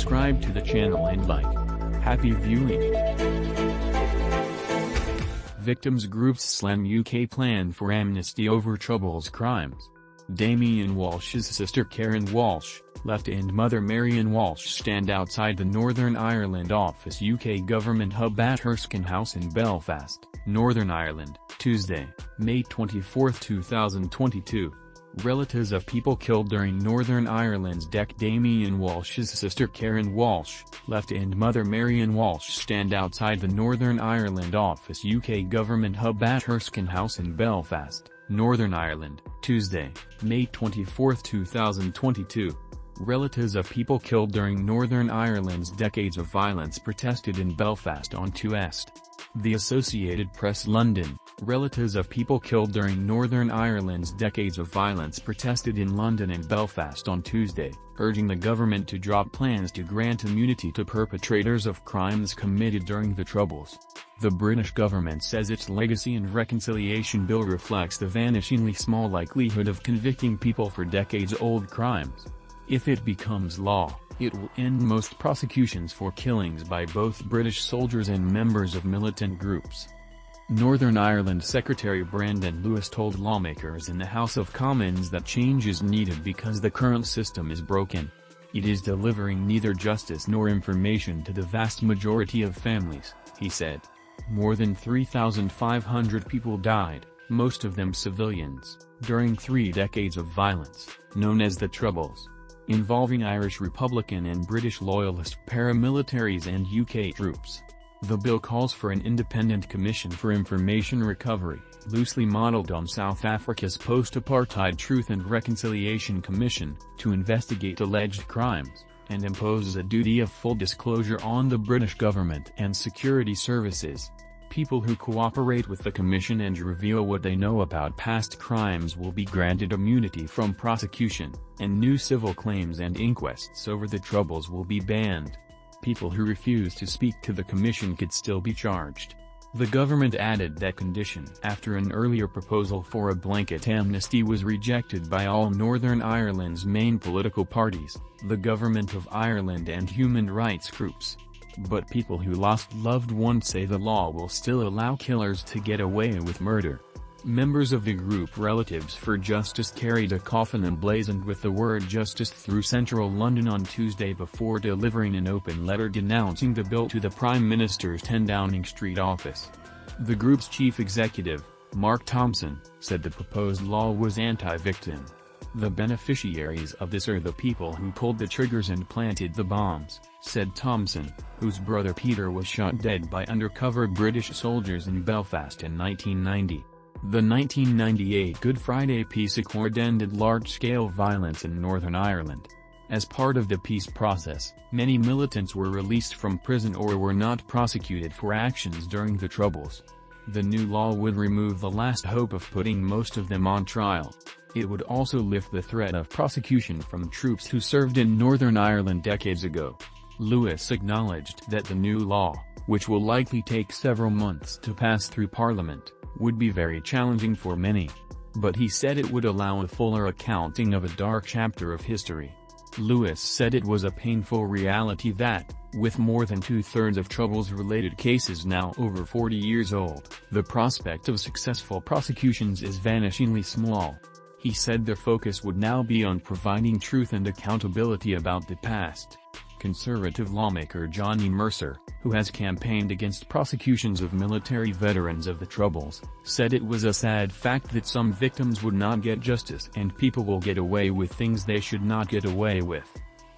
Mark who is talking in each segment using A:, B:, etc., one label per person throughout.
A: subscribe to the channel and like. Happy viewing. Victims groups slam UK plan for amnesty over Troubles crimes. Damien Walsh's sister Karen Walsh, left and mother Marion Walsh stand outside the Northern Ireland office UK government hub at Erskine House in Belfast, Northern Ireland, Tuesday, May 24, 2022. Relatives of people killed during Northern Ireland's DEC. Damien Walsh's sister Karen Walsh, left and mother Marion Walsh stand outside the Northern Ireland office UK government hub at Erskine House in Belfast, Northern Ireland, Tuesday, May 24, 2022. Relatives of people killed during Northern Ireland's decades of violence protested in Belfast on Tuesday. The Associated Press London. Relatives of people killed during Northern Ireland's decades of violence protested in London and Belfast on Tuesday, urging the government to drop plans to grant immunity to perpetrators of crimes committed during the Troubles. The British government says its Legacy and Reconciliation Bill reflects the vanishingly small likelihood of convicting people for decades-old crimes. If it becomes law, it will end most prosecutions for killings by both British soldiers and members of militant groups. Northern Ireland Secretary Brendan Lewis told lawmakers in the House of Commons that change is needed because the current system is broken. It is delivering neither justice nor information to the vast majority of families, he said. More than 3,500 people died, most of them civilians, during 3 decades of violence, known as the Troubles, involving Irish Republican and British Loyalist paramilitaries and UK troops. The bill calls for an independent commission for information recovery, loosely modeled on South Africa's post-apartheid Truth and Reconciliation Commission, to investigate alleged crimes, and imposes a duty of full disclosure on the British government and security services. People who cooperate with the commission and reveal what they know about past crimes will be granted immunity from prosecution, and new civil claims and inquests over the Troubles will be banned. People who refuse to speak to the commission could still be charged. The government added that condition after an earlier proposal for a blanket amnesty was rejected by all Northern Ireland's main political parties, the Government of Ireland and human rights groups. But people who lost loved ones say the law will still allow killers to get away with murder. Members of the group Relatives for Justice carried a coffin emblazoned with the word justice through central London on Tuesday before delivering an open letter denouncing the bill to the Prime Minister's 10 Downing Street office. The group's chief executive, Mark Thompson, said the proposed law was anti-victim. The beneficiaries of this are the people who pulled the triggers and planted the bombs, said Thompson, whose brother Peter was shot dead by undercover British soldiers in Belfast in 1990. The 1998 Good Friday Peace Accord ended large-scale violence in Northern Ireland. As part of the peace process, many militants were released from prison or were not prosecuted for actions during the Troubles. The new law would remove the last hope of putting most of them on trial. It would also lift the threat of prosecution from troops who served in Northern Ireland decades ago. Lewis acknowledged that the new law, which will likely take several months to pass through Parliament, would be very challenging for many. But he said it would allow a fuller accounting of a dark chapter of history. Lewis said it was a painful reality that, with more than 2/3 of Troubles-related cases now over 40 years old, the prospect of successful prosecutions is vanishingly small. He said their focus would now be on providing truth and accountability about the past. Conservative lawmaker Johnny Mercer, who has campaigned against prosecutions of military veterans of the Troubles, said it was a sad fact that some victims would not get justice and people will get away with things they should not get away with.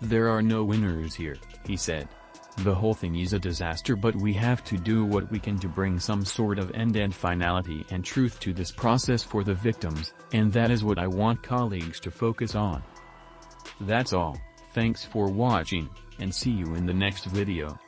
A: There are no winners here, he said. The whole thing is a disaster, but we have to do what we can to bring some sort of end and finality and truth to this process for the victims, and that is what I want colleagues to focus on. That's all, thanks for watching, and see you in the next video.